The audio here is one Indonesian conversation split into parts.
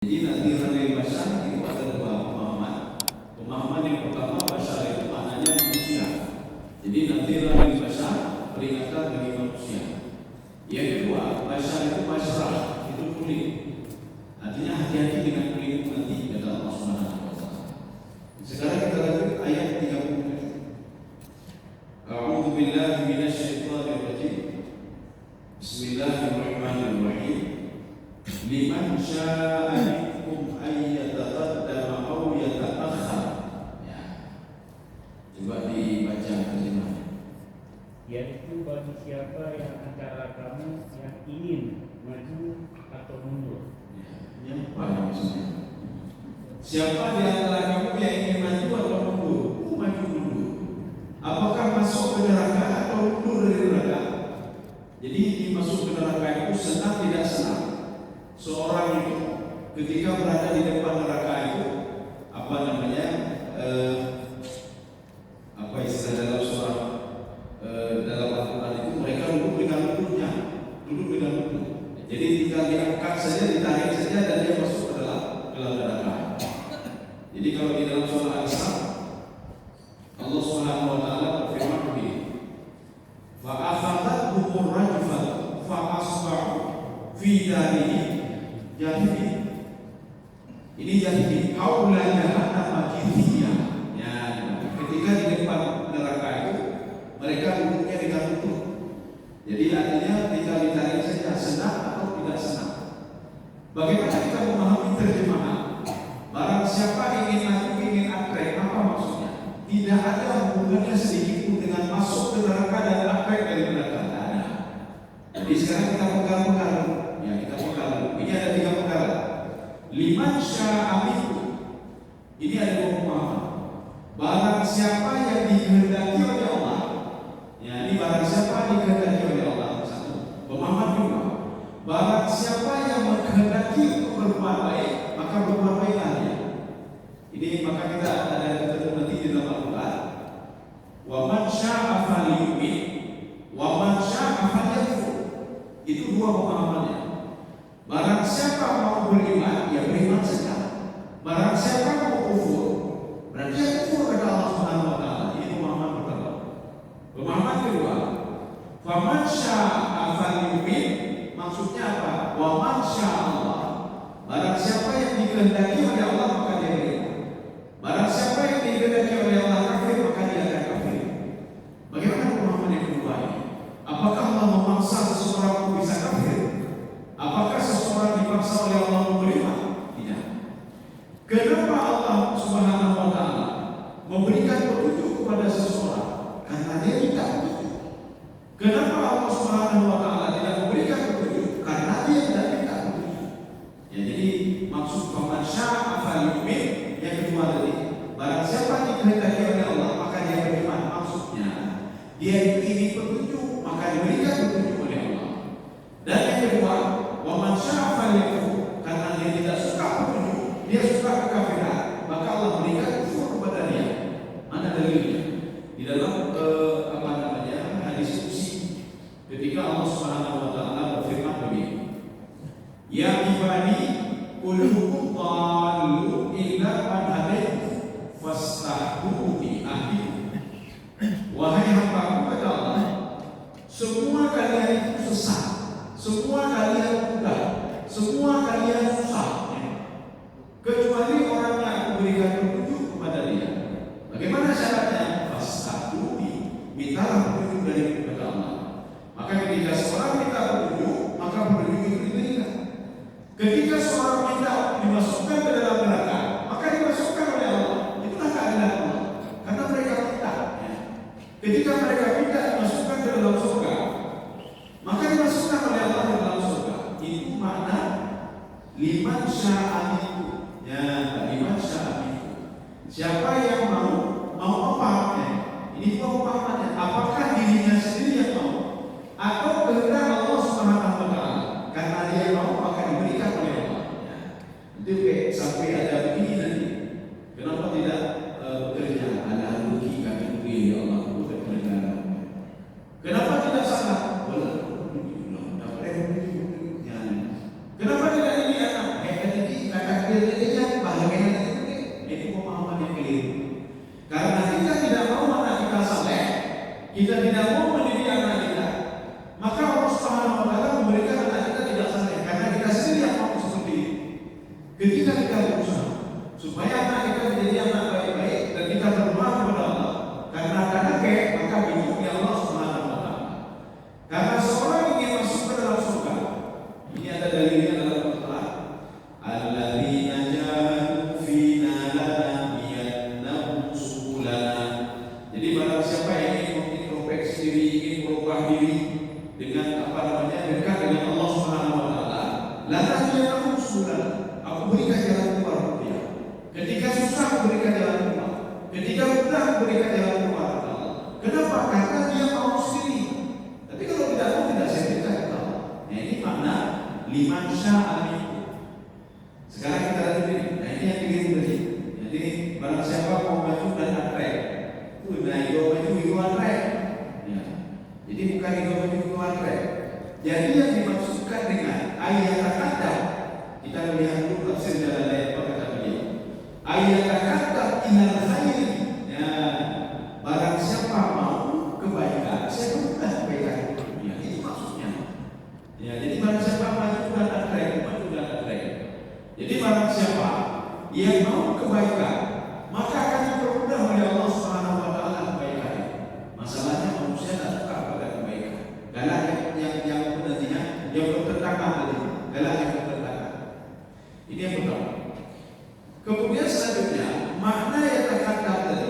Jadi nadhiran lil bashar itu ada dua pemahaman. Pemahaman yang pertama, bashar itu maknanya manusia. Jadi nadhiran lil bashar, peringatan bagi manusia. Yang kedua, bashar itu basyrah, itu kulit. Artinya hati-hati dengan kulit nanti kata Allah Subhanahu wa taala. Sekarang kita lanjut ayat 37. A'udzu billahi minasyaitonir rajim. Bismillahirrahmanirrahim. Liman syaa'a minkum ay yataqaddama aw yata'akhkhar. Ya. Coba dibaca terjemahannya. Yaitu bagi siapa yang antara kamu yang ingin maju atau mundur. Yang paham maksudnya. Siapa di antara kamu yang ingin maju atau mundur? Maju dulu. Apakah masuk ke neraka atau mundur dari neraka? Jadi masuk ke neraka itu senang tidak senang. Seorang itu ketika berada di depan neraka itu apa namanya? Apa istilah dalam surah dalam Al-Quran itu mereka duduk dengan lututnya, duduk dengan lutut. Jadi tinggal diangkat saja, ditarik saja dan dia masuk ke dalam neraka. Jadi kalau di dalam surah Al-Isra Allah Subhanahu wa taala berfirman begini. Fa akhadhatuhum rajfah fa asbahu fi darihim jahilin. Ini jahilin qaula jahannam jithiyah. Ya, ketika di depan neraka itu mereka duduknya dengan lutut. Jadi artinya tinggal ditarik saja, senang atau tidak senang. Bagaimana kita memahami terjemahan? Barang siapa ingin maju, ingin akrek, apa maksudnya? Tidak ada hubungannya sedikit pun dengan masuk ke neraka dan akrek dari neraka. Tidak ada. Jadi sekarang kita pegang-pegang. Ya, kita pegang. Ini ada 3 perkara. Liman syaa'a minkum. Ini ada 2 pemahaman. Barang siapa yang dikehendaki oleh Allah. Ya, ini barang siapa dikehendaki oleh Allah. Satu. Pemahaman kedua. Barang siapa yang menghendaki untuk berbuat baik, maka berbuat baiklah dia. Ini maka kita ada ketemu nanti di dalam Al-Quran. Wa man syaa'a falyu'min wa man syaa'a falyakfur. Itu 2 pemahamannya. Barang siapa mau beriman, ya beriman saja. Barang siapa mau kufur, berarti ya kufur kepada Allah Subhanahu wa taala. Ini pemahaman pertama. Pemahaman kedua, fa man syaa'a falyu'min, maksudnya apa? Wa man syaa'a Allah. Barang siapa yang dikehendaki oleh Allah maka dia beriman. Barang siapa yang dikehendaki oleh Allah kafir maka dia akan kafir. Bagaimana pemahaman yang kedua ini? Apakah Allah memaksa seseorang untuk bisa kafir? Apakah seseorang dipaksa oleh Allah untuk beriman? Tidak. Kenapa Allah Subhanahu wa taala memberikan petunjuk kepada seseorang? Karena dia minta petunjuk. Kenapa Allah Subhanahu wa taala tidak memberikan petunjuk? Karena dia tidak minta petunjuk. Ya, jadi maksud faman syaa'a falyu'min yang kedua tadi, barang siapa dikehendaki oleh Allah maka dia beriman. Maksudnya dia ingin petunjuk maka diberikan petunjuk oleh Allah. Dan yang kedua, wa man syaa'a falyakfur, karena dia tidak suka petunjuk, dia suka kekafiran, maka Allah berikan kufur kepada dia. Mana dalilnya? Di dalam apa namanya hadis qudsi ketika Allah Subhanahu wa taala berfirman begini. Ya ibadi kullukum dhalun illa man hadaytu fastahduni ahdi. Wahai hamba-Ku kata Allah, semua kalian itu sesat, semua kalian buta, semua kalian susah, kecuali orang yang Aku berikan petunjuk kepada dia. Bagaimana syaratnya? Fastahduni, mintalah petunjuk dari kepada Allah. Maka ketika seorang minta petunjuk, maka petunjuk itu diberikan. Ketika seorang minta dimasukkan ke dalam neraka, maka dimasukkan oleh Allah. Itulah keadilan Allah. Karena mereka minta. Ketika mereka minta dimasukkan ke dalam surga, maka dimasukkan oleh Allah ke dalam surga. Itu makna liman syaa'a minkum. Ya, liman syaa'a minkum. Siapa yang mau apa? Ini dua pemahamannya. Apakah dirinya sendiri yang mau, atau kehendak Allah Subhanahu wa taala? Karena dia mau maka diberikan oleh Allah. Ya. Itu sampai ada begini nanti. Kenapa tidak bekerja? Ada rezeki kami beri ya Allah untuk negara. Kenapa tidak salah? Kenapa tidak ini anak? Kata dia bahagian itu pemahaman yang keliru. Karena kita tidak mau anak kita saleh, kita tidak mau mendidik anak kita, maka Allah Subhanahu wa taala memberikan anak kita tidak saleh karena kita sendiri yang mau seperti itu. Ketika kita berusaha supaya anak kita menjadi anak baik-baik dan kita berdoa kepada Allah, karena ada kakek maka bingung ya Allah Subhanahu wa taala. Karena seorang ingin masuk ke dalam surga, ini ada dalilnya dalam Al-Quran. Alladzina jahadu fina lanahdiyannahum subulana. Jadi barang siapa yang ingin mengintrospeksi diri, ingin merubah diri dengan dekat dengan Allah Subhanahu wa taala, lanahdiyannahum subulana. Aku berikan jalan keluar untuk dia. Ketika susah aku berikan jalan keluar. Ketika mudah aku berikan jalan keluar. Kenapa? Karena dia mau sendiri. Tapi kalau tidak mau tidak saya berikan keluar. Nah ini makna liman sya'a minkum. Sekarang kita lihat ini. Nah ini yang keliru tadi. Jadi barang siapa mau maju dan atrek. Nah itu maju itu atrek. Ya. Jadi bukan itu maju itu atrek. Jadi yang dimaksudkan dengan ayat kata kita melihat dulu tafsir dalam ayat apa kata beliau. Ayat kata inal khairi. Ya, barang siapa mau kebaikan, saya berikan kebaikan itu. Ya, ini maksudnya. Ya, jadi barang siapa maju dan atrek. Jadi barang siapa yang mau kebaikan, maka akan dipermudah oleh Allah Subhanahu wa taala kebaikan. Masalahnya manusia tak suka pada kebaikan. Galak yang nantinya yang bertentangan dengan galak yang bertentangan. Ini yang pertama. Kemudian selanjutnya makna yang terkata tadi.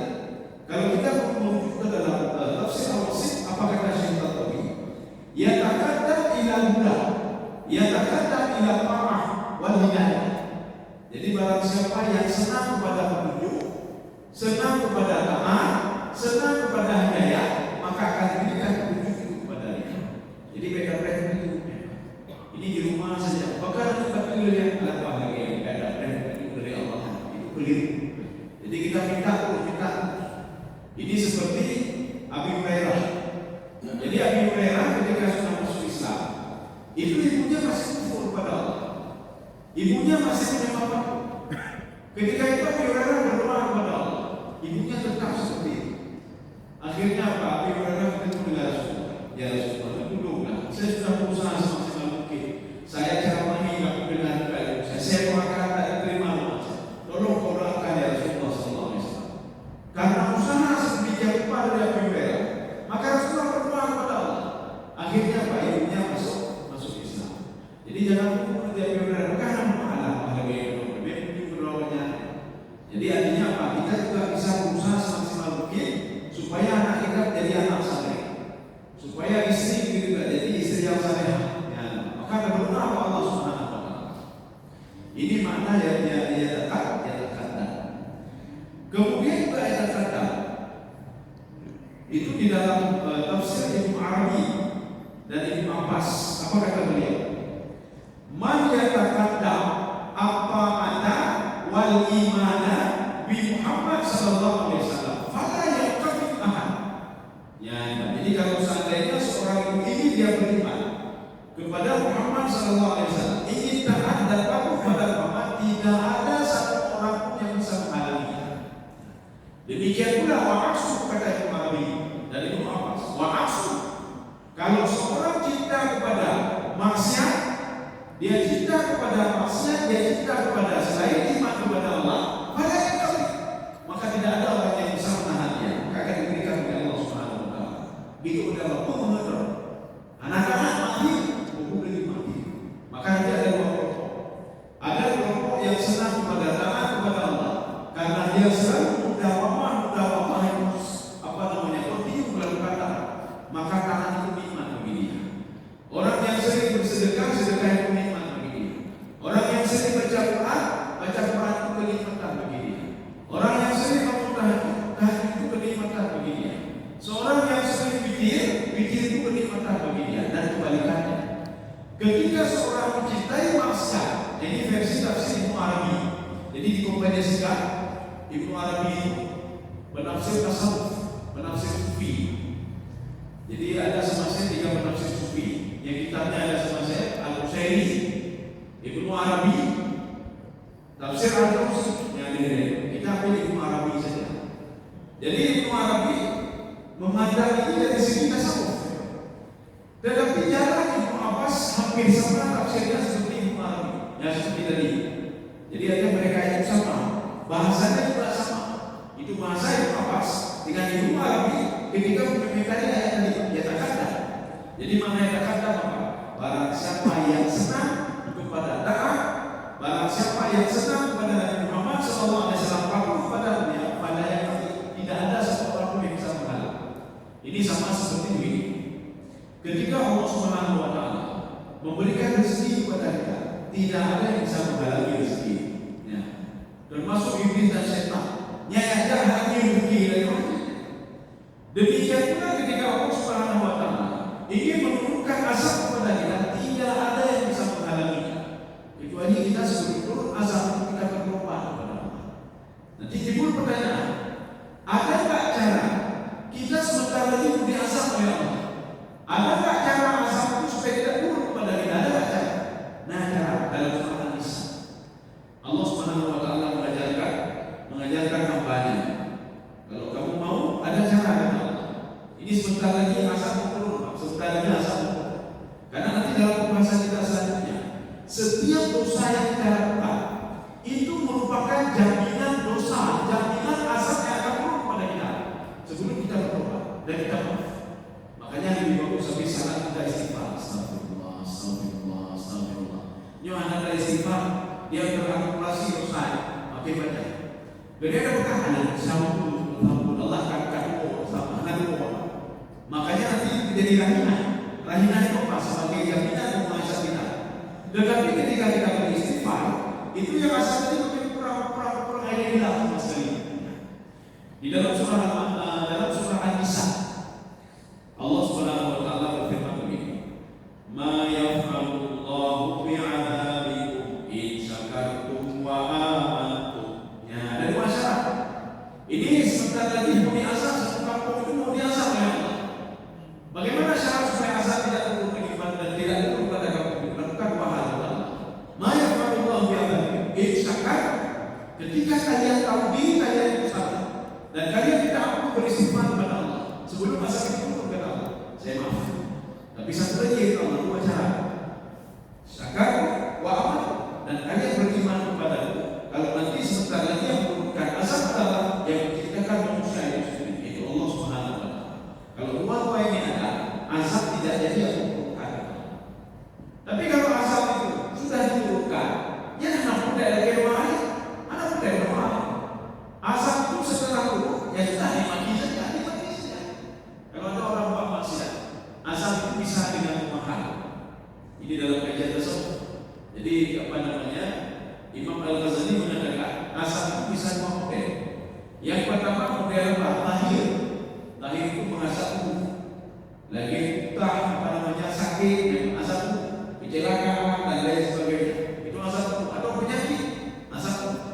Kalau kita merujuk ke dalam tafsir al-Wasit, apa kata Syekh Tatawi? Ya takata ila huda, ya takata ila ta'ah wal hidayah. Jadi barang siapa yang senang kepada petunjuk, senang kepada taat, senang kepada hidayah, maka akan diberikan petunjuk itu kepadanya. Jadi beda-beda hidupnya. Ini di rumah saja. Bahkan kita pilih yang bahagia yang ada dari Allah itu keliru. Jadi kita minta. Ini seperti Abi Hurairah. Jadi Abi Hurairah ketika sudah masuk Islam, itu ibunya masih kufur kepada Allah. Ibunya masih menyembah patung. Ketika itu Abi Hurairah berdoa kepada Allah, ibunya tetap seperti itu. Akhirnya apa? Abi Hurairah bertemu dengan Rasulullah. Ya Rasulullah, tolonglah. Saya sudah berusaha semaksimal mungkin. Saya ceramahi aku dengan baik. Saya doakan tak diterima doa. Tolong kau doakan ya Rasulullah sallallahu alaihi wasallam. Karena usaha sedemikian rupa dari Abi Hurairah, maka Rasulullah berdoa kepada Allah. Akhirnya apa? Ibunya masuk Islam. Jadi jangan lupa Abi Hurairah karena bahagia itu berdoanya. Jadi artinya apa? Kita juga bisa berusaha semaksimal mungkin supaya anak kita jadi anak saleh, supaya istri juga jadi istri yang saleh. Maka berdoa kepada Allah Subhanahu wa taala. Ini makna yang dekat. Kemudian juga ayat kata itu di dalam tafsir Ibnu Arabi dan Ibnu Abbas. Apa kata beliau? Man yataqaddam apa ana wal imana bi Muhammad sallallahu alaihi wasallam fala yaqif ahad. Ya, jadi kalau seandainya seorang ini dia beriman kepada Muhammad sallallahu alaihi wasallam, ingin taat dan patuh pada Muhammad, tidak ada satu orang pun yang bisa menghalanginya. Demikian pula wa'asu kata Ibnu Arabi dan Ibnu Abbas. Wa'asu, kalau seorang cinta kepada maksiat, dia cinta kepada maksiat, dia cinta kepada selain iman kepada Allah, maka tidak ada orang yang bisa menahannya. Maka akan diberikan oleh Allah Subhanahu wa taala. Begitu udah waktu mengatur. Anak-anak mati, mati. Maka nanti ada dua kelompok. Ada kelompok yang senang kepada taat kepada Allah karena dia selalu mudawamah kontinu melakukan taat. Maka taat itu nikmat bagi dia. Orang yang sering bersedekah itu nikmat bagi dia. Orang yang sering baca Quran itu kenikmatan bagi dia. Orang yang sering tahajud itu kenikmatan bagi dia. Seorang yang sering pikir itu kenikmatan bagi dia dan kebalikannya. Ketika seorang mencintai maksiat, ini versi tafsir Ibnu Arabi. Jadi dikombinasikan Ibnu Arabi penafsir tasawuf, penafsir sufi. Jadi ada semasa 3 penafsir sufi. Yang kitabnya ada semasa Al-Qusairi, Ibnu Arabi, Tafsir Al-Qurtubi yang ini kita ambil Ibnu Arabi saja. Jadi Ibnu Arabi memandang ini dari segi tasawuf. Tetapi jalan Ibnu Abbas hampir sama tafsirnya seperti Ibnu Arabi yang seperti tadi. Jadi ada mereka yang sama, bahasanya juga sama. Itu bahasa Ibnu Abbas dengan Ibnu Arabi ketika mengomentari ayat tadi dia katakan. Jadi mana yang katakan apa? Barang siapa yang senang kepada taat, barang siapa yang senang kepada Nabi Muhammad SAW, patuh kepada dia, pada yang tidak ada seorang pun yang bisa menghalang. Ini sama seperti ini. Ketika Allah Subhanahu wa Ta'ala memberikan rezeki kepada kita, tidak ada yang bisa menghalangi rezeki. Ya. Termasuk iblis dan setan. Nyayanya halangi rezeki dari Allah. Demikian pula ketika Allah Subhanahu wa Ta'ala ingin menurunkan azab kepada kita, tidak ada yang bisa menghalanginya. Kecuali kita sebelum turun azab kita berkorban kepada Allah. Nanti timbul pertanyaan, ada tak cara kita sebentar lagi diberi azab oleh Allah? Ada tak cara azab itu supaya tidak turun kepada kita? Ada tak cara? Nah, cara dalam surah An-Nisa. Allah Subhanahu wa Ta'ala mengajarkan hambanya. Kalau kamu mau, ada cara kata Allah. Ini sebentar lagi azab turun, sebentar lagi azab turun. Karena nanti dalam pembahasan kita selanjutnya, setiap dosa yang kita lakukan itu merupakan jaminan dosa, jaminan azab yang akan turun kepada kita sebelum kita bertobat dan kita maaf. Makanya lebih bagus sampai salat kita istighfar. Astagfirullah, astagfirullah, astagfirullah. Nyo anda istighfar, dia berakumulasi dosa, pakai baca. Jadi ada perkataan Allah katakan sama Allah. Makanya nanti menjadi rahinah. Rahinah itu apa? Sebagai jaminan masa kita. Tetapi ketika kita beristighfar, itu yang asalnya mungkin kurang ada hilang sekali. Di dalam surah An-Nisa, Allah Subhanahu wa Ta'ala berfirman begini, "Ma yaf'alullahu bi'adabikum in syakartum wa amantum." Ya, dari masyarakat. Ini sebentar lagi bumi azab, satu kampung itu mau diazab oleh Allah. Bagaimana syarat supaya azab tidak turun beriman dan tidak turun pada kampung itu? Lakukan pahala Allah. Ma yaf'alullahu bi'adabikum in syakartum. Ketika kalian tahu diri kalian itu salah dan kalian tidak mampu beristighfar kepada Allah sebelum azab itu turun kepada Allah, saya maaf. Tapi satu lagi Allah dua cara. Syakar wa amal, dan kalian beriman kepada Allah. Kalau nanti sebentar lagi yang menurunkan azab adalah yang menciptakan manusia itu sendiri, itu Allah Subhanahu wa Ta'ala. Kalau dua ini ada, azab tidak jadi yang menurunkan. Tapi kalau azab itu sudah diturunkan, ya anak muda dari rumah lain, anak muda dari rumah lain. Azab itu setelah turun, ya sudah dimaki saja. Kalau ada orang buat maksiat, azab itu bisa dengan mahal. Ini dalam kajian tasawuf. Jadi apa namanya? Imam Al-Ghazali mengatakan azab itu bisa dua model. Yang pertama model lahir. Lahir itu mengasap tubuh. Lagi utah apa namanya sakit, asap tubuh, kecelakaan dan lain sebagainya. Itu asap tubuh. Atau penyakit, asap tubuh.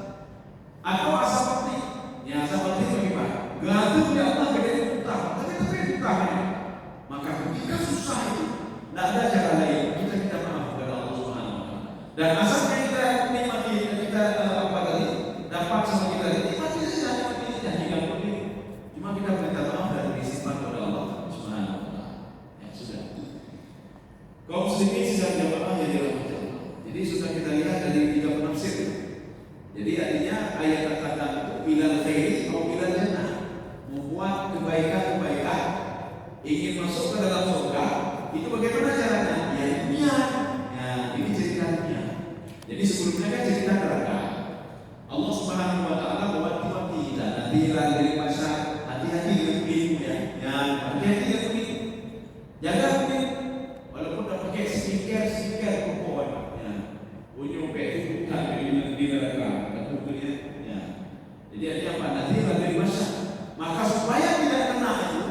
Atau asap mati. Ya asap mati bagaimana? Gantung di Allah gede utah. Tapi utahnya. Maka ketika susah itu, tidak ada cara lain. Kita minta maaf kepada Allah Subhanahu wa Ta'ala. Dan asap yang kita nikmati, kita apa tadi dapat sama kita nikmati saja, cuma kita minta maaf dan beristighfar kepada Allah Subhanahu wa Ta'ala. Ya sudah. Kaum muslimin sedang jamaah yang dirahmati Allah. Jadi sudah kita lihat dari 3 penafsir. Jadi artinya ayat kata itu bilal khairi atau bilal jannah, membuat kebaikan-kebaikan ingin masuk ke dalam surga. Itu bagaimana caranya? Ya dunia. Ya ini cerita dunia. Jadi sebelumnya kan cerita neraka. Allah Subhanahu wa Ta'ala mewanti-wanti kita, hati-hati dari masa, hati-hati dengan ilmu ya. Ya, hati-hati dengan ilmu. Jaga ilmu. Walaupun dah pakai skincare pokok ya. Ujung itu bukan di neraka, betul dia. Ya. Jadi ada apa? Hati-hati dari masa. Maka supaya tidak kena itu,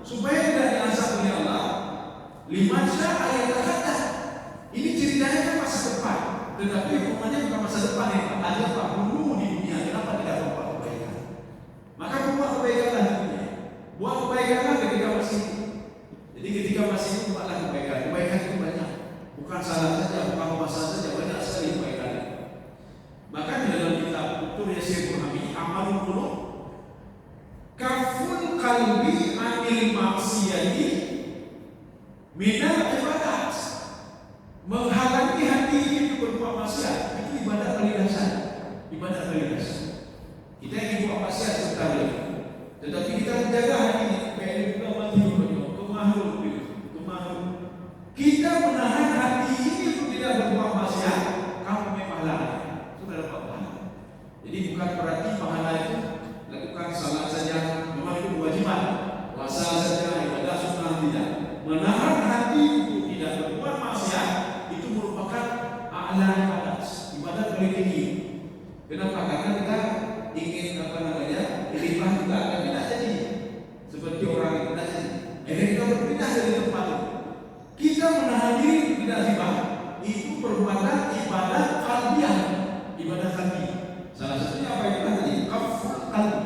supaya tidak diazab oleh Allah, 5 ayat kata. Ini ceritanya kan masa depan. Tetapi hukumannya bukan masa depan ya, ada apa dulu di dunia, kenapa tidak berbuat kebaikan? Maka buat kebaikanlah di dunia, buat kebaikanlah ketika masih hidup. Jadi ketika masih hidup buatlah kebaikan. Kebaikan itu banyak, bukan salah saja, bukan puasa saja, banyak sekali kebaikan. Bahkan di dalam amalul qulub. Kaful qalbi anil maksiyati minal ibadat. Menghalangi hati ini berbuat maksiat itu ibadah paling dasar. Ibadah paling dasar. Kita ingin buat maksiat sebentar lagi, tetapi kita menjaga hati ini supaya kita mati kemahul. Kita menahan hati ini untuk tidak berbuat maksiat, kamu memang pahala. Sudah dapat pahala. Jadi bukan berarti pahala itu lakukan salat saja, memang itu kewajiban. Puasa saja, ibadah sunnah tidak. Menahan hati untuk tidak berbuat maksiat itu merupakan a'la ibadat, ibadat paling tinggi. Kenapa? Karena kita ingin ikhlas juga akan tidak jadi seperti orang yang tidak jadi. Kita berpindah dari tempat itu. Kita menahan diri tidak riba itu perbuatan ibadah qalbiyah, ibadah qalbi. Salah satunya apa itu tadi? Kaful qalbi.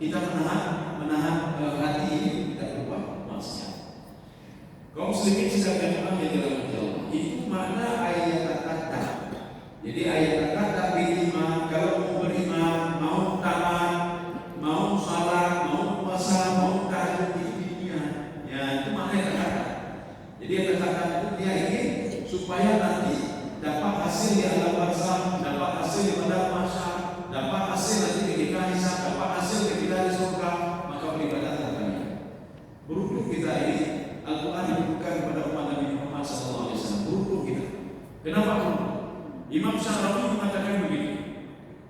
Kita menahan hati ini tidak berbuat maksiat. Kaum muslimin sedang memahami dalam Allah. Itu makna ayat kata. Jadi ayat kata beriman, kalau mau beriman, mau taat, mau salat, mau puasa, mau tahajud itu dia. Ya, itu makna kata. Jadi kata itu dia ingin supaya nanti dapat hasil di alam barzakh, dapat hasil di padang mahsyar, dapat hasil nanti ketika hisab, dapat hasil ketika di surga, maka beribadah kepadanya. Beruntung kita ini Al-Quran diberikan kepada umat Nabi Muhammad SAW. Beruntung kita. Kenapa? Imam Syarawi mengatakan begini,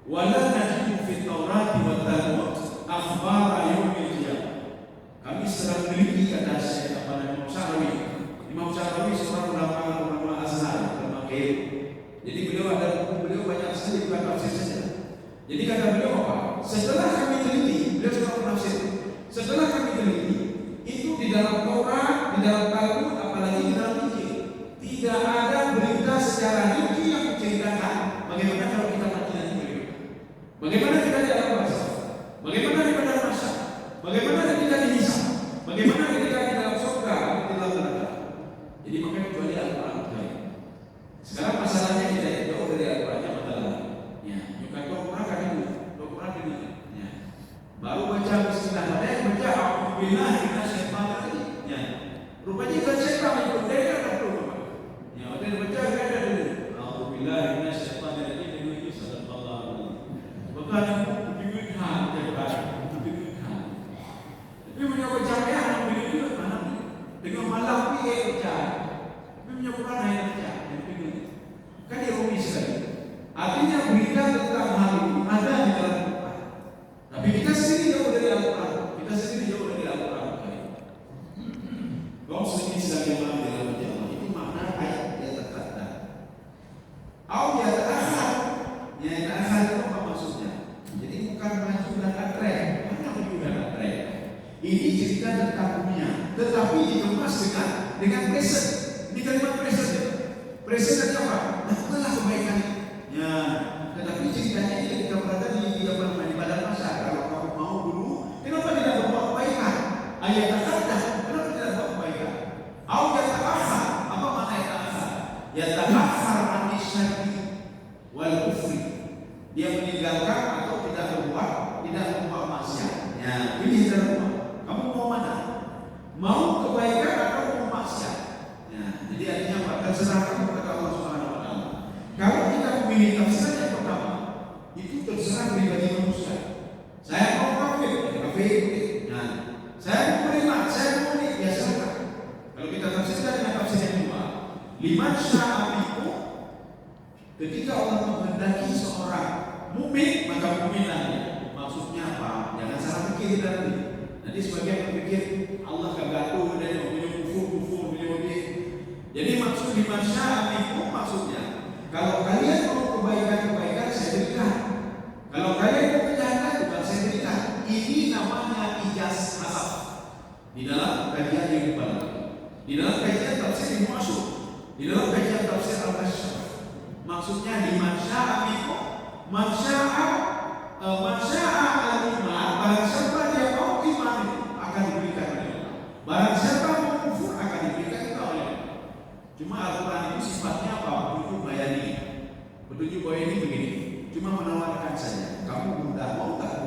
wala najidu fit Taurati wa Talmud akhbara yaumil qiyamah. Kami sedang meneliti, kata Syekh Imam Syarawi. Imam Syarawi seorang ulama Azhar, ulama Kiai. Jadi beliau banyak sekali bukan tafsir saja. Jadi kata beliau apa? Setelah kami teliti, beliau seorang penafsir. Setelah kami teliti, itu di dalam Taurat, di dalam Talmud, apalagi di dalam Injil, tidak ada berita secara rinci yang menceritakan bagaimana kalau kita mati nanti bagaimana. Bagaimana kita di alam barzakh, bagaimana di padang mahsyar, bagaimana kita dihisab, bagaimana kita di dalam surga atau di dalam neraka. Jadi makanya kecuali Al-Quran. Sekarang masalahnya tidak jauh dari Al-Quran masalah. Ya, bukan Al-Quran kan itu, Al-Quran ini. Ya. Baru baca Bismillah, ada yang baca Alhamdulillah kita syaitan tadi. Ya. Rupanya kita syaitan itu dari kan perlu. Ya, ada yang baca kan ada dulu. Alhamdulillah kita syaitan tadi dengan itu sallallahu alaihi wasallam. Bukan diwujudkan jabat, diwujudkan. Tapi punya baca ya Alhamdulillah mana dengan malam dia baca. Tapi punya Quran yang baca. Kan dia rumit sekali. Artinya berita tentang hal ini ada di dalam Al-Quran. Tapi kita sendiri jauh dari Al-Quran. Kita sendiri jauh dari Al-Quran. Kaum muslimin sedang memahami dalam Allah. Itu makna ayat yang terkata. Au ya ta'akhir. Ya ta'akhir itu apa maksudnya? Jadi bukan maju dan atrek. Mana maju dan atrek? Ini cerita tentang dunia, tetapi dikemas dengan present. Ini kalimat present. Present adalah apa? Lakukanlah kebaikan. Ya, tetapi ceritanya ini kita berada di padang mahsyar. Kalau kamu mau dulu, kenapa tidak berbuat kebaikan? Ayat kata, kenapa tidak berbuat kebaikan? Au yata'akhir. Apa makna yata'akhir? Yata'akhir anis syarri wal kufri. Dia meninggalkan atau tidak berbuat maksiat. Ya, pilih dari rumah. Kamu mau mana? Mau kebaikan atau mau maksiat? Ya, jadi artinya apa? Terserah kamu kata Allah Subhanahu wa taala. Kalau kita memilih tafsir yang pertama, itu terserah pribadi manusia. Saya mau kafir. Nah, saya mau beriman, saya mau ini, ya silakan. Kalau kita tafsirkan dengan tafsir yang kedua, liman syaa minkum, ketika Allah menghendaki seorang mukmin, maka mukminlah dia. Maksudnya apa? Jangan salah pikir nanti. Nanti sebagian berpikir Allah kagak dan punya kufur beliau. Jadi maksud liman syaa minkum maksudnya, kalau kalian mau kebaikan saya berikan. Kalau kalian mau kejahatan juga saya berikan. Ini namanya ijaz hasab. Di dalam kajian yang dibaca, di dalam kajian tafsir Ibnu Asyur, di dalam kajian tafsir Al-Kasyaf, maksudnya liman syaa minkum, man syaa al-iman, barang siapa dia mau iman akan diberikan oleh Allah. Barang siapa mau kufur akan diberikan oleh Allah. Cuma Al-Quran itu sifatnya apa? Petunjuk bayani. Petunjuk bayani begini. Cuma menawarkan saja. Kamu mudah mau tak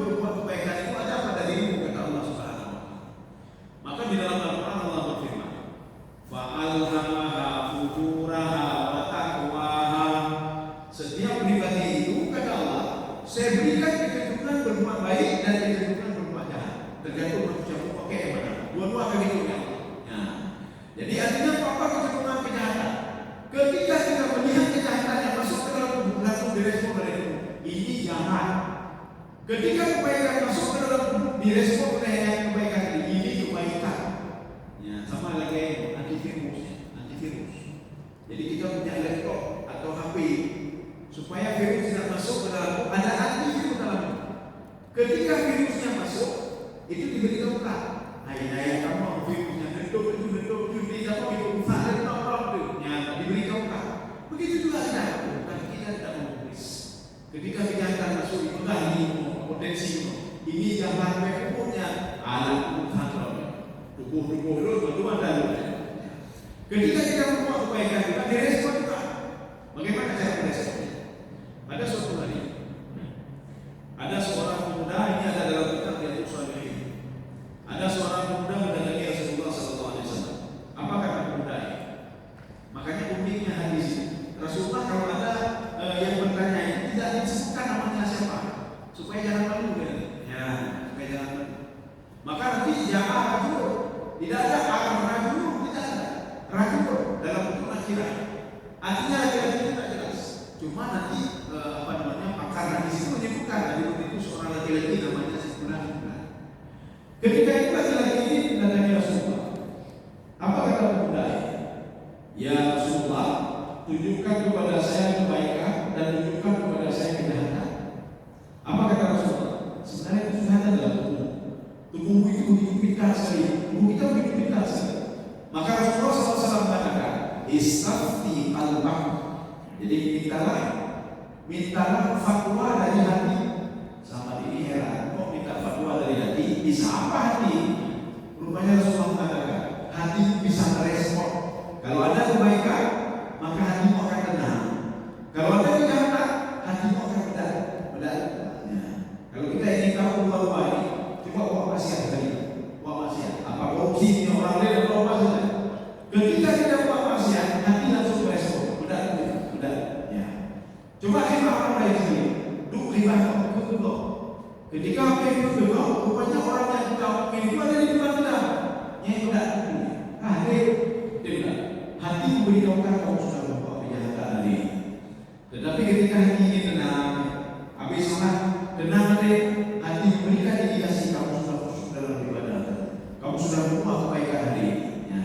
berbuat kebaikan itu ada pada dirimu, kata Allah Subhanahu wa taala. Maka di dalam Al-Qur'an Allah berfirman, fa'alhamaha fujuraha wa taqwaha. Setiap pribadi itu, kata Allah, saya berikan kecenderungan berbuat baik dan kecenderungan berbuat jahat. Tergantung manusia mau pakai yang mana. Dua-dua akan hidupnya. Nah, jadi artinya apa kecenderungan kejahatan? Ketika kita melihat kejahatan yang masuk ke dalam tubuh, langsung direspon oleh itu. Ini jahat. Ketika kebaikan masuk ke dalam tubuh, direspon oleh yang kebaikan ini kebaikan. Ya, sama lagi antivirus. Jadi kita punya laptop atau HP supaya virus tidak masuk ke dalam, ada antivirus dalam itu. Ketika virusnya masuk, itu diberitahukan. Ayah kamu virusnya hidup tidak mau itu usaha diberitahukan. Begitu juga kita, tapi kita tidak mau tulis. Ketika kejahatan masuk itu ini potensi ini jangan berikutnya alat usaha tubuh itu berdua dan ketika kita membuat kebaikan kita direspon juga. Bagaimana cara meresponnya? Pada suatu hari ada seorang pemuda, ini ada dalam kitab Riyadhus Shalihin. Ada seorang pemuda mendatangi Rasulullah SAW. Apa kata pemuda ini? Makanya uniknya hadis ini. Rasulullah kalau ada yang bertanya ini tidak disebutkan namanya siapa, supaya jangan malu kan? Ya, supaya jangan malu. Maka nanti jangan rajul, tidak ada akan rajul, tidak ada rajul dalam bentuk akhirat. Artinya laki-laki itu tidak jelas. Cuma nanti pakar hadis itu menyebutkan tadi itu seorang laki-laki namanya Sifuna. Ketika itu laki-laki ini mendatangi Rasulullah. Apa kata pemuda ini? Ya Rasulullah, tunjukkan kepada saya kebaikan dan tunjukkan kepada saya kejahatan. Apa kata Rasulullah? Sebenarnya itu sudah ada dalam tubuh. Tubuh itu begitu pintar sekali. Tubuh kita begitu pintar sekali. Maka Rasulullah SAW mengatakan, istafti al-baq. Jadi mintalah fatwa dari hati. Sama ini heran, kok minta fatwa dari hati? Bisa apa hati? Rupanya Rasulullah mengatakan, hati bisa merespon. Kalau ada kebaikan, maka hatimu akan tenang. Kalau ada kejahatan, hatimu akan pedal. Ya. Kalau kita ingin tahu bahwa ini, coba buat maksiat tadi. Buat maksiat. Apa korupsi orang lain atau apa saja. Ketika kita buat maksiat, hati langsung merespon. Pedal. Ya. Coba kita orang lain sini. Duk riba itu. Ketika apa itu juga, rupanya orang yang kita itu ada di depan kita. Yang tidak. Hati memberitahukan kamu sudah berbuat kejahatan hari. Tetapi ketika hati ini tenang, habis sholat tenang hati memberikan indikasi kamu sudah khusyuk dalam ibadah. Kamu sudah berbuat kebaikan hari. Ya.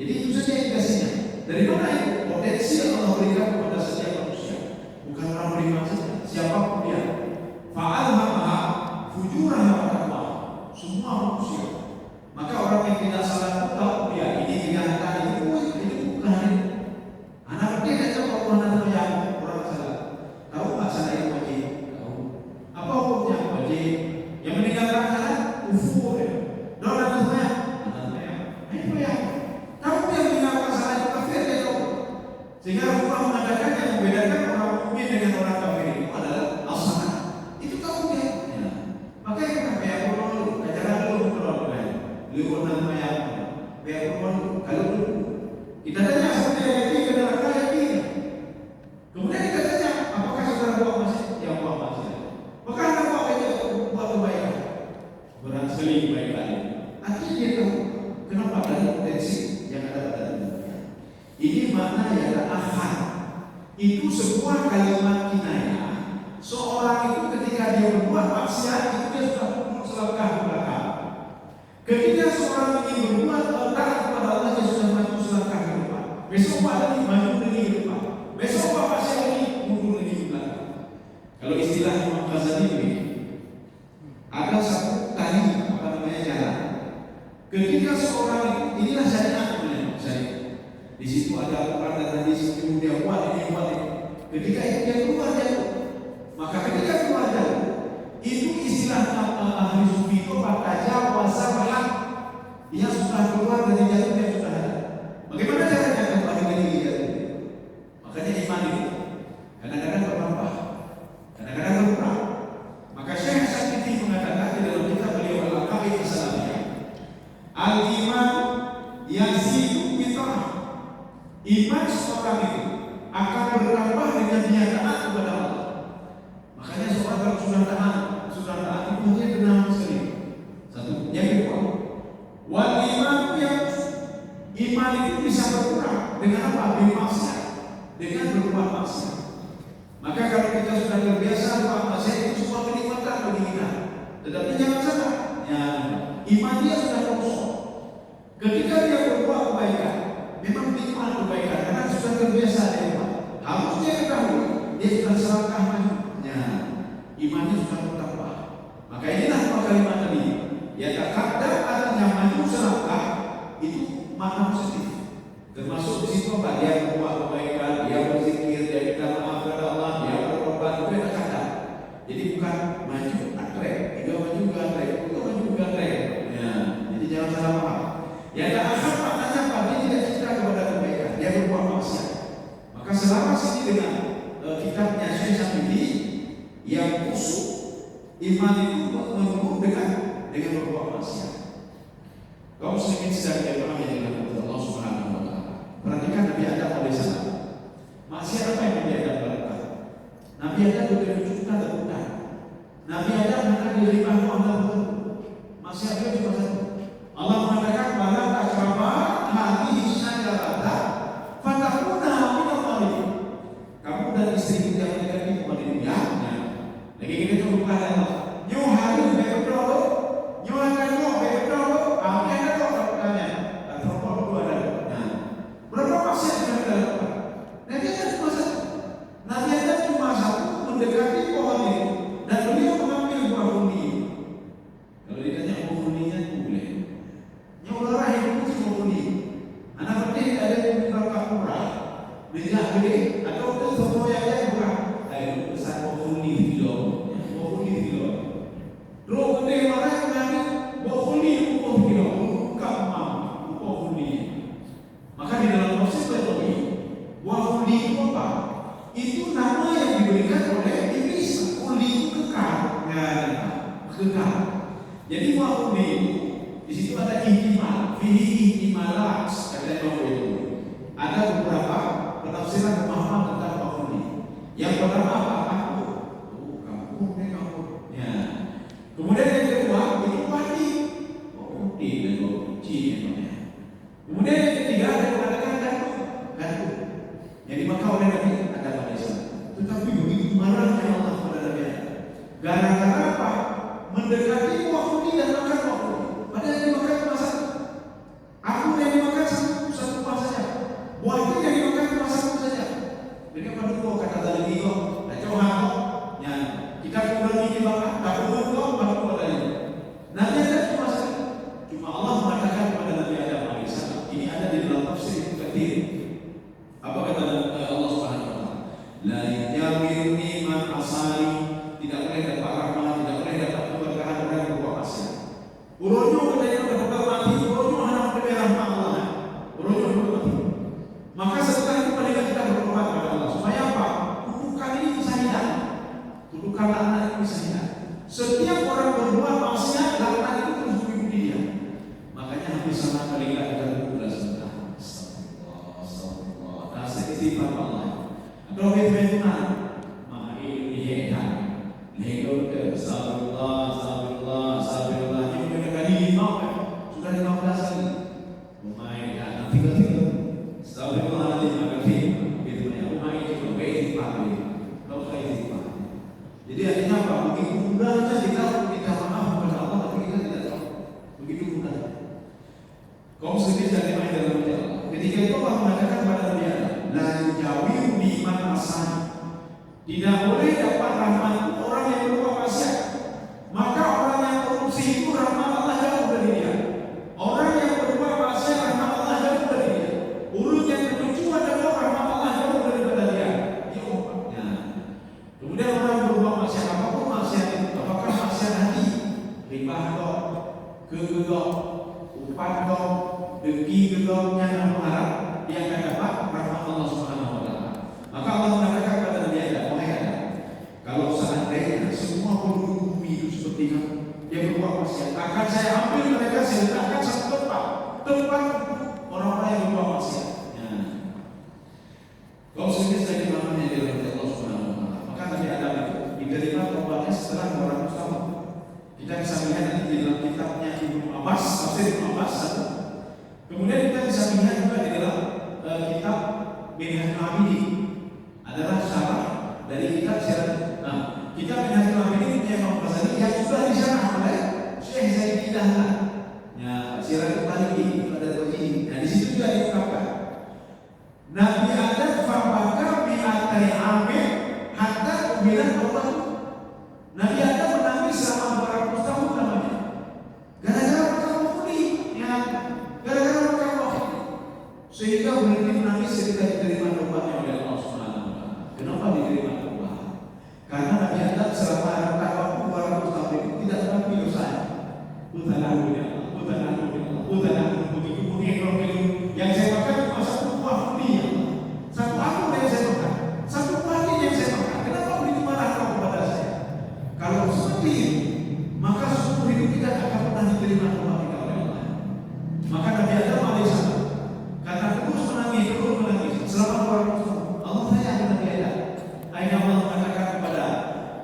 Jadi itu saja indikasinya. Dari mana itu? Potensi yang Allah berikan kepada setiap manusia. Bukan orang beriman saja. Siapapun dia. Fa'alhamaha fujuraha wa taqwaha. Semua manusia. Maka orang yang tidak salah tahu dia ini kejahatan itu bukan. Anak dia tidak tahu Allah yang orang salah. Tahu tak salah yang wajib? Tahu. Apa hukumnya wajib? Yang meninggalkan salah kufur. Doa dan doa. Itu ya. Tahu dia meninggalkan salah itu kafir dia tahu. Sehingga Rasulullah mengatakan yang membedakan orang mukmin dengan orang kafir itu adalah as-salah. Itu tahu dia. Ya. Makanya kenapa ya orang ajaran dulu lihat nama yang biar kalau kita tanya seperti yang ini ke dalam kaya kemudian kita tanya apakah saudara buat masjid yang buat masjid maka anda buat kebaikan berat sekali kebaikan artinya dia tahu kenapa ada potensi yang ada pada dunia ini makna yang ahad itu sebuah kalimat kinayah seorang itu ketika dia berbuat maksiat itu dia sudah mundur selangkah belakang. Ketika seorang ingin berbuat taat kepada Allah, dia sudah maju selangkah ke depan. Besok lagi maju lagi ke depan. Besok masih lagi mundur lagi ke belakang. Kalau istilah Imam Ghazali ini, ada satu tali jalan. Ketika seorang itu, inilah syariat namanya syariat. Di situ ada Al-Quran dan hadis yang dia buat ini. Ketika itu dia keluar jauh, maka ketika keluar jauh, itu istilah ahli sufi itu bataja wasabahat. Dia sudah keluar dari jalur yang sudah ada. Bagaimana caranya kembali dari jalur? Makanya iman itu kadang-kadang bertambah, kadang-kadang berkurang. Maka Syekh Syafi'i iman seorang itu akan bertambah dengan dia taat kepada Allah. Makanya seorang kalau sudah taat itu dia tenang sekali. Satu, yang kedua, wal iman yang iman itu bisa berkurang dengan apa? Bermaksiat, dengan berbuat maksiat. Maka kalau kita sudah terbiasa berbuat maksiat itu semua kenikmatan bagi kita. Tetapi jangan salah, ya, iman dia sudah kosong. Ketika dia berbuat kebaikan, memang nikmat kebaikan karena sudah terbiasa dia. Harus dia ketahui dia sudah selangkah maju. Ya, imannya sudah bertambah. Maka inilah kalimat tadi. Ya terkadang artinya maju selangkah itu makna positif. Termasuk di situ apa? Dia berbuat kebaikan, dia berzikir, dia minta maaf kepada Allah, dia berkorban, itu ada kata. Jadi bukan maju atrek, juga maju gatrek, juga maju gatrek. Ya, jadi jangan salah paham. Ya ada akad maknanya apa? Dia tidak cinta kepada kebaikan, dia berbuat maksiat. Maka selama sini dengan kitabnya Syekh Syafi'i yang kusuk, iman itu menurut dengan berbuat maksiat. Kaum muslimin sedang yang dilakukan Allah Subhanahu wa taala. Perhatikan Nabi Adam alaihissalam. Maksiat apa yang Nabi Adam lakukan? Nabi Adam berkecukupan dan Nabi Adam akan diterima Allah. Maksiat dia cuma satu. Allah mengatakan bala takraba hadhihi syajarata fatakuna minal zalimin. Kamu dan istri yang mendekati kepada dunia. Lagi kita bukan Allah. Nyu hari berdoa, nyu akan berdoa. Apa yang ada katanya? Berdoa dua ada. Berapa maksiat yang kita lakukan? Nabi Adam cuma satu. Nabi Adam cuma satu mendekati pohon itu dan beliau mengambil buah undi. Kalau ditanya buah undinya boleh. Yang orang yang itu buah undi. Anak penting ada yang berapa murah, minyak gede atau semua yang ada bukan. Ayo besar buah undi kilo, buah undi kilo. Roh gede orang yang mengambil buah undi kilo, bukan buah undi. Maka di dalam proses teologi, buah undi itu apa? Itu nama yang diberikan oleh iblis. Undi itu kekal, kekal. Jadi buah undi itu di situ ada ihtimal, fihi ihtimalat, kata Imam Ghazali. Ada beberapa penafsiran pemahaman tentang buah undi. Yang pertama apa? Kampung. Ya. Kemudian yang kedua itu padi. Undi dan uji namanya. Kemudian yang ketiga ada yang mengatakan gantung. Yang dimakan oleh Nabi Adam alaihissalam. Tetapi begitu marahnya Allah kepada Nabi Adam. Gara-gara apa? Mendekati buah undi dan makan buah undi. Padahal yang dimakan cuma satu. Aku yang dimakan satu buah saja. Buah itu yang dimakan cuma satu saja. Jadi apa dulu kata tadi itu? Coba ya kita kurang ini makan. Tak perlu kau baru pada ini. Nabi Adam cuma satu. Cuma Allah mengatakan kepada Nabi Adam alaihissalam. Ini ada di dalam tafsir Ibnu Katsir. Apa kata Allah Subhanahu wa taala? La yajawiruni man asari. Tidak boleh dapat rahmat, tidak boleh dapat keberkahan orang yang berbuat maksiat. Uronyo katanya dapat mati, uronyo anak boleh rahmat Allah. Uronyo mati. Maka setelah itu mereka kita berdoa kepada Allah supaya apa? Kutukan ini bisa hilang. Kutukan laknat ini bisa hilang. Setiap orang berbuat maksiat, laknat itu terus mengikuti dia. Makanya hampir sama kali kita berdoa sebentar. Astagfirullah. Nasib istighfar Allah. Atau bagaimana? Astagfirullah. Ini udah kali 5 sudah 15 kali. Lumayan ya, nanti astagfirullahaladzim gitu ya. Lumayan juga baik dipakai. Kalau saya dipakai. Jadi artinya apa? Begitu mudahnya kita minta maaf kepada Allah, tapi kita tidak tahu. Begitu mudah. Kaum muslimin dan jemaah dalam Allah. Ketika itu Allah mengatakan kepada Nabi Adam, la yujawiru bi man asani. Tidak boleh dapat rahmat orang yang berbuat maksiat. Maka orang yang korupsi itu rahmat Allah jauh dari dia. Orang yang berbuat maksiat rahmat Allah jauh dari dia. Urut yang bertujuan adalah rahmat Allah jauh daripada dia. Dia obatnya. Kemudian orang berbuat maksiat apapun maksiat itu, apakah maksiat hati, riba dok, kegedok, upan dok, dengki gedoknya dan mengharap dia akan dapat rahmat Allah Subhanahu wa taala. Maka Allah mengatakan kepada Nabi Adam, kalau seandainya semua penduduk bumi itu seperti kamu, dia berbuat maksiat, akan saya ambil mereka, saya letakkan satu tempat orang-orang yang berbuat maksiat. Abidin adalah syarat dari kitab Syiar. Nah, kitab Minhajul Abidin punya Imam Ghazali yang sudah disyarah oleh Syekh Zaidi Dahlan. Ya, Syiar Talibi pada ini. Nah, di situ juga diungkapkan Nabi Adam fabaka bi'atai amin hatta ubilah Allah. Nabi Adam menangis selama 200 tahun namanya. Gara-gara makan mukni, ya. Gara-gara makan mukni. Sehingga berhenti menangis ketika diterima taubatnya oleh Allah Subhanahu wa taala. Kenapa diterima taubat? Karena Nabi Adam selama waktu 200 tahun itu tidak mengakui dosanya. Yang saya makan cuma satu buah dunia, satu apel yang saya makan, satu pagi yang saya makan. Kenapa begitu marah kau kepada saya? Kalau seperti itu, maka seumur hidup kita akan pernah diterima taubat kita oleh Allah. Maka Nabi Adam alaihissalam karena terus menangis selama 200 tahun. Allah tanya kepada Nabi Adam. Akhirnya Allah mengatakan kepada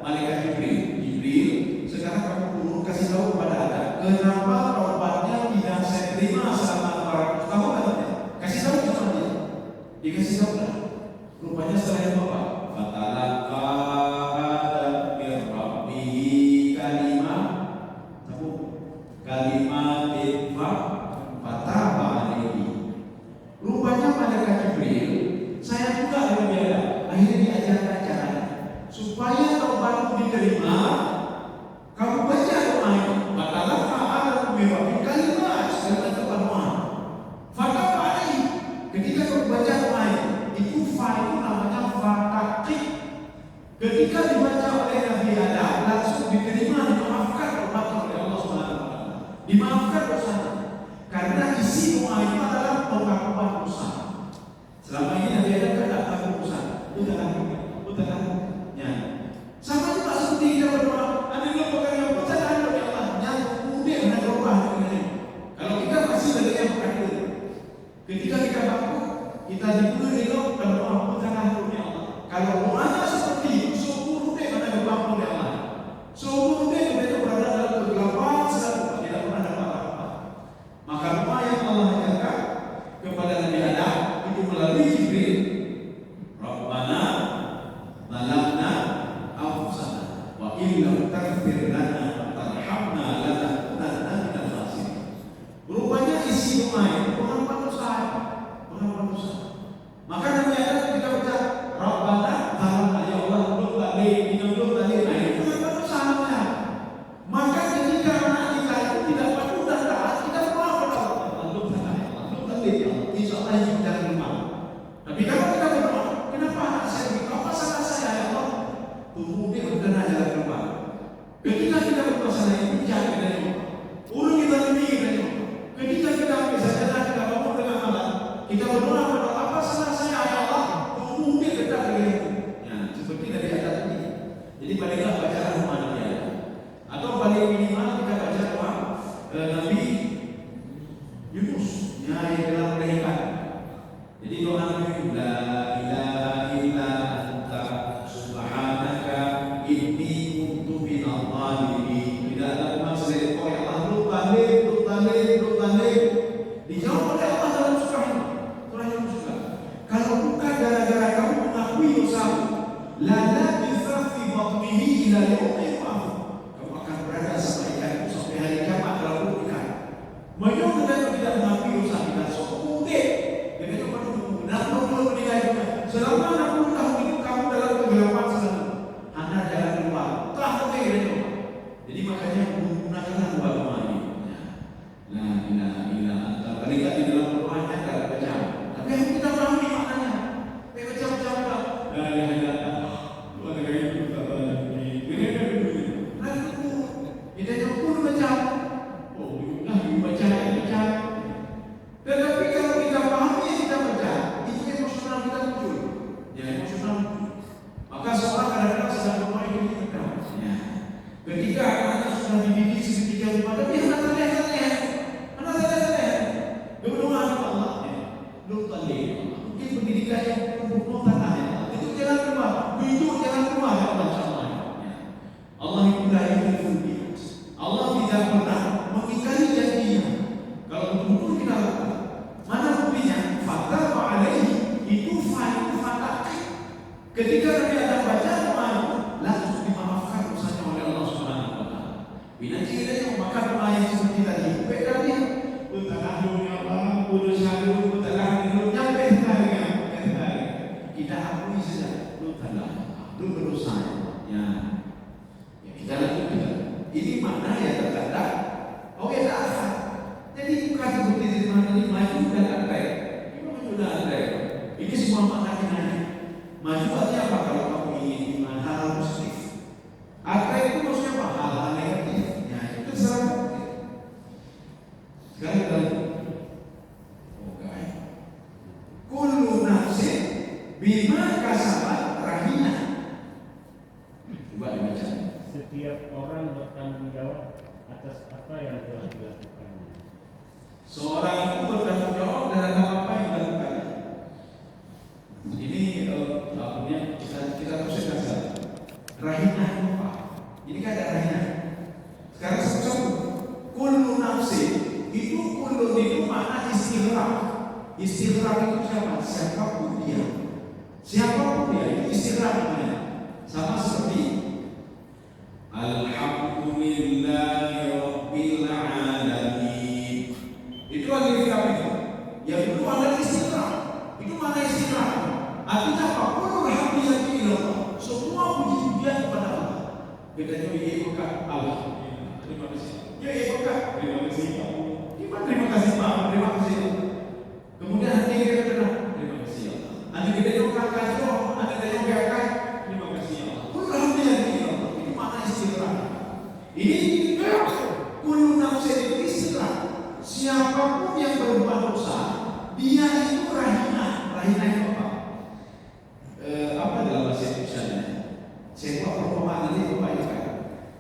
malaikat Jibril, sekarang kamu turun kasih tahu kepada Adam, kenapa taubatnya tidak saya terima selama 200 tahun katanya. Kasih tahu cuma dia. Dikasih tahu dah. Rupanya setelah itu apa? Fatalaqa Adam min Rabbihi kalimatin fataba alaihi. Rupanya malaikat Jibril, saya juga dengan dia. Akhirnya diajarkan caranya supaya taubatmu diterima. Kamu baca doa ini. Fatalaqa Adam min Rabbihi kalimatin fataba. Fataba alaihi. Ketika kamu baca doa ini, itu fa itu namanya fataqi. Ketika dibaca oleh Nabi Adam, langsung diterima, dimaafkan taubatnya oleh Allah Subhanahu wa taala. Dimaafkan dosanya. Karena isi doa itu adalah pengakuan dosa. Selama ini Nabi Adam kan tidak tahu dosa. Betul. Ya. Sama juga seperti kita berdoa, ada yang bukan yang percaya oleh Allah, yang kemudian ada berubah dengan ini. Kalau kita masih ada yang bukan itu, ketika kita bangun, kita diberi dengan berdoa percaya oleh Allah. Kalau doanya seperti itu, seumur hidup ada berubah oleh Allah. Seumur hidup kita berada dalam kegelapan, sedang tidak pernah dapat apa-apa. Maka doa yang Allah ajarkan kepada Nabi Adam itu melalui Jibril. Rabbana zalamna anfusana wa illam taghfir lana wa tarhamna lanakunanna minal khasirin. Rupanya isi doa itu pengakuan dosa. Maka Nabi Adam ketika baca Rabbana zalamna, ya Allah minum tadi itu pengakuan dosa namanya. Maka ketika anak kita itu tidak patuh dan taat, kita berdoa kepada Allah, insya Allah yang kita terima. Tapi kalau kita berdoa, kenapa anak saya begitu? Apa salah saya ya Allah? Tubuh dia benar jalan keluar. Ketika kita berdoa sana itu jangan kita doa. Urung kita lebih kita doa. Ketika kita misalnya kita bangun dengan malam, kita berdoa kepada apa salah saya ya Allah? Tubuh dia tetap begitu. Ya, seperti dari atas ini. Jadi paling tidak baca Al-Quran ya. Atau paling minimal kita baca doa Nabi Yunus yang dalam melahirkan. Jadi doa Nabi la ilaha illa anta subhanaka inni kuntu minadh dhalimin. Tidak ada umat selain Engkau ya Allah. Lu balik. Dijawab oleh Allah dalam surah ini. Surah Yunus juga. Kalau bukan gara-gara kamu mengakui dosamu, la labitha fi batnihi ila yaumil qiyamah. Kamu akan berada sampai hari kiamat dalam perut ikan. Menyuruh kita tidak mengakui dosa kita. Kemudian jadi itu perlu menilai juga. Selama 60 tahun itu kamu dalam kegelapan selalu. Anda jalan keluar. Telah terjadi itu. Jadi makanya gunakanlah doa ini. La ilaha illa anta. Paling tidak di dalam doanya tidak baca. Tapi yang kita pahami maknanya. Baca-baca la ilaha illa anta. Doa dengan itu kita pun baca. Oh, baca. Tetapi kalau kita pahami yang kita baca, itu emosional kita muncul. Ya, emosional muncul. Maka seorang kadang-kadang sedang berdoa itu kita. Ya. Ketika anak-anak sudah dididik sedemikian rupa, tapi anak terlihat. Berdoa kepada Allah. Mungkin pendidikannya untuk tanah. Itu jalan keluar. Itu jalan keluar ya Allah SWT. Allah itu la yukhlifu. Allah tidak pernah mengingkari janjinya. Kalau betul-betul kita lakukan, mana buktinya? Fataba alaihi itu fa Bila kita makan ayam seperti tadi, beda dia. Utarahu ya Allah, urusanmu utarahu nyampe hari. Kita akui saja, lu berusaha. Ya kita lakukan. Ini makna yang terkadang. Oh ya tak. Jadi bukan seperti di mana ini maju dan antai. Ini maju dan antai. Ini semua maknanya. Maju artinya apa? Kalau kamu ingin hal positif. Antai itu maksudnya apa? Hal negatif. Ya itu terserah. Sekali lagi. Oke. Kullu nafsin bima kasabat rahina. Coba dibaca. Setiap orang bertanggung jawab atas apa yang telah dilakukan. Seorang itu bertanggung jawab terhadap apa yang dilakukan. Ini kita teruskan saja. Rahina apa? Ini kan ada rahina. Sekarang satu-satu. Kullu nafsin itu kullu itu makna istighraq. Istighraq itu siapa? Siapapun dia. Siapapun dia itu istighraq namanya. Sama seperti Alhamdulillahi Rabbil Alamin. Itu lagi kami. Yang kedua adalah istighraq. Itu mana istighraq? Artinya apa? Kullu alhamdulillah. Semua puji-pujian kepada Allah. Kita jadi berkat Allah. Terima kasih. Ya berkat. Terima kasih Pak. Terima kasih Pak. Terima kasih. Kemudian hati kita tenang. Terima kasih Allah. Hati kita juga kasih. Hati kita juga kasih. Terima kasih Allah. Kullu alhamdulillah. Itu mana istighraq? Ini kullu nafsin istighraq. Siapapun yang berbuat dosa, dia itu rahina. Rahina itu apa? Apa dalam bahasa Indonesia? Sewa perumahan ini Bapak ya kan?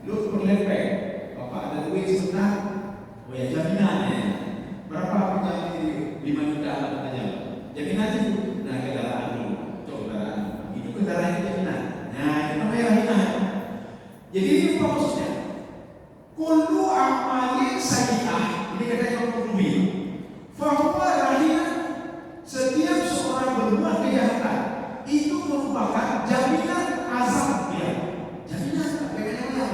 Lu berlepek, Bapak ada duit sebentar, oh ya jaminannya. Berapa penjamin 5 juta katanya? Jaminan itu, nah kendaraan dulu, kendaraan. Itu kendaraan itu jaminan. Nah itu namanya rahina. Jadi ini apa maksudnya? Kullu amalin sayyi'ah. Ini katanya Al-Qurtubi. Fahuwa rahina. Setiap seorang berbuat kejahatan itu merupakan jaminan azab dia. Jaminan bagaimana?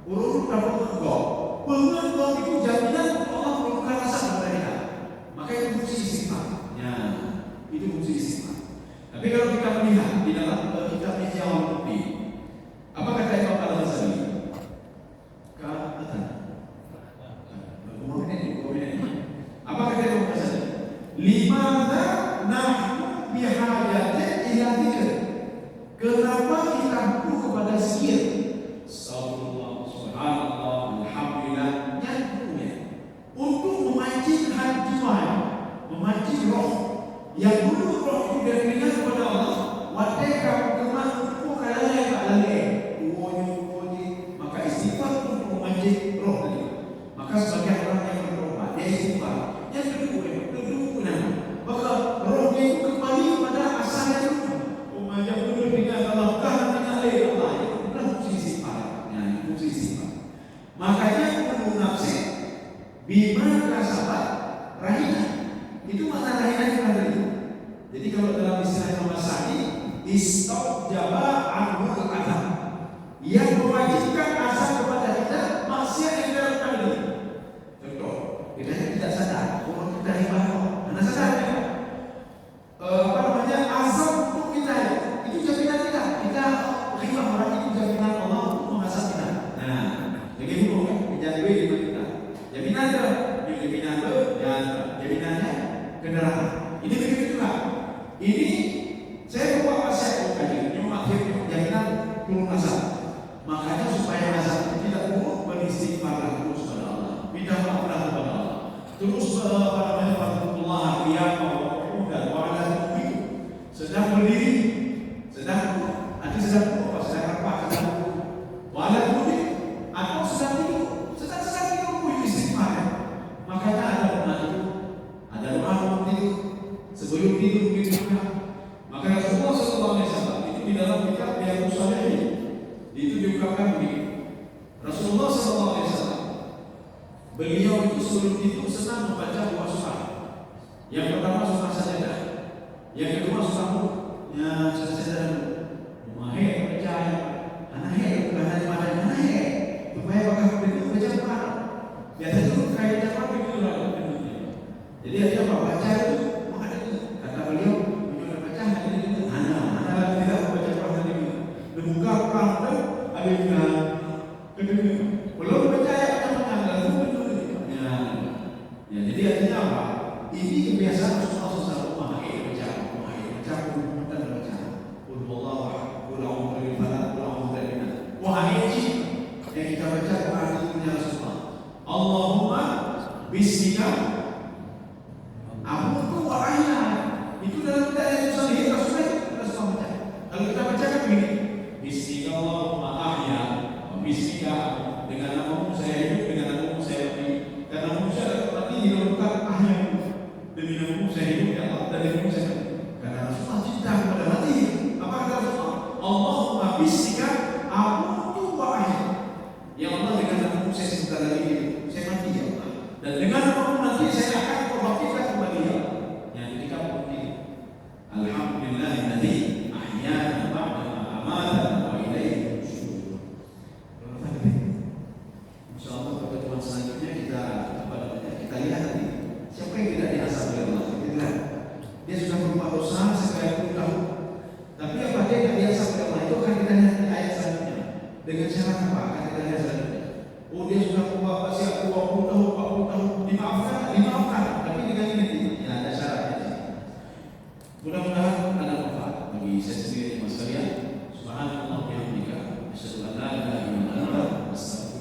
Urut dapat menggol. Menggol itu jaminan Allah menurunkan azab kepada kita. Maka itu fungsi istighfar. Ya, itu fungsi istighfar. Tapi kalau kita melihat di dalam kitab Al-Qurtubi, apa kata Imam Al-Ghazali? Apa kata Imam Ghazali? Limadha nahnu bihajatin ila dzikr. Kenapa kita butuh kepada zikir? Astagfirullah, subhanallah, alhamdulillah, nyatunya untuk memancing hati jiwa, memancing roh. Yang dulu roh itu beriman kepada Allah, wateka kemana untuk kalian tak lagi. Maka istighfar untuk memancing roh tadi. Maka sebagai orang yang berdoa, dia istighfar. Yang kedua, maka rohnya itu kembali kepada asalnya dulu. Umatnya dulu dengan Allah, dengan Allah. Itu bukan fungsi istighfar. Ya, itu fungsi istighfar. Makanya kullu nafsin bima kasabat rahina. Itu makna rahina itu tadi. Jadi kalau dalam istilah Imam Syafi'i, istaujaba anhul azab. Yang mewajibkan azab kepada kita maksiat yang kita lakukan itu. Contoh, kita tidak sadar, orang kita ibadah, anda sadar ya? Azab untuk kita itu jaminan kita. Kita riba orang itu jaminan Allah untuk mengazab kita. Nah, begitu kan? Menjadi kita. Jaminan apa? Jaminan jaminannya kendaraan. Ini begitu juga. Ini saya bawa aset kaji, akhirnya jaminan turun azab. Makanya supaya azab tidak turun, beristighfarlah terus kepada Allah, minta maaflah kepada Allah. Terus Allah dan wala itu sedang berdiri, sedang apa? Sedang wala itu atau sedang tidur, sedang istighfar. Makanya ada doa itu, ada doa tidur sebelum tidur begitu. Maka Rasulullah SAW itu di dalam kitab Riyadhus Shalihin itu diungkapkan begini. Rasulullah SAW beliau itu sebelum tidur senang membaca dua surah. Yang pertama surah Sajadah, yang kedua surah Mulk. Ya Sajadah dulu. Mahir percaya, anak supaya bakal berdua Biasanya dulu kayak apa begitu lah. Jadi aja baca itu ada kata beliau punya baca ada itu mana tidak baca Quran ini. Dibuka Quran ada kedua belum baca macam dalam betul. Ya jadi artinya apa? Ini kebiasaan Rasulullah SAW baca Quran dan baca. Qul huwallahu ahad, qul a'udzu birabbil falaq, qul a'udzu birabbin nas. Wahai yang kita baca Quran itu punya Rasulullah. Allahumma bismika amutu wa ahya. Itu dalam kita yang sahih Rasulullah baca. Kalau kita baca kan begini, bismika Allahumma ahya, bismika dengan namamu saya hidup, dengan namamu saya mati. Karena namamu saya mati dilakukan ahya. Demi namamu saya hidup ya Allah, dan demi namamu saya mati. Karena Rasulullah cinta kepada mati. Apa kata Rasulullah? Allahumma bismika amutu wa ahya. Ya Allah, dengan namamu saya sebentar lagi hidup, saya mati ya Allah. Dan dengan namamu nanti saya akan berbaktikan kepada dia. Yang ketika begini, Alhamdulillahilladzi ahyana ba'da ma amatana wa ilaihi nusyur. Insyaallah pertemuan selanjutnya kita lihat nanti siapa yang tidak diasal oleh Allah. Kita dia sudah berbuat dosa sekian tahun, tapi apa dia tidak diasal oleh Allah itu akan kita lihat di ayat selanjutnya. Dengan syarat apa? Akan kita lihat selanjutnya. Oh dia sudah berbuat maksiat 20 tahun, 40 tahun, dimaafkan, tapi dengan ini ya ada syaratnya. Mudah-mudahan ada manfaat bagi saya sendiri dan mas kalian. Subhanallah wa bihamdika, asyhadu an la ilaha illa anta, astaghfiruka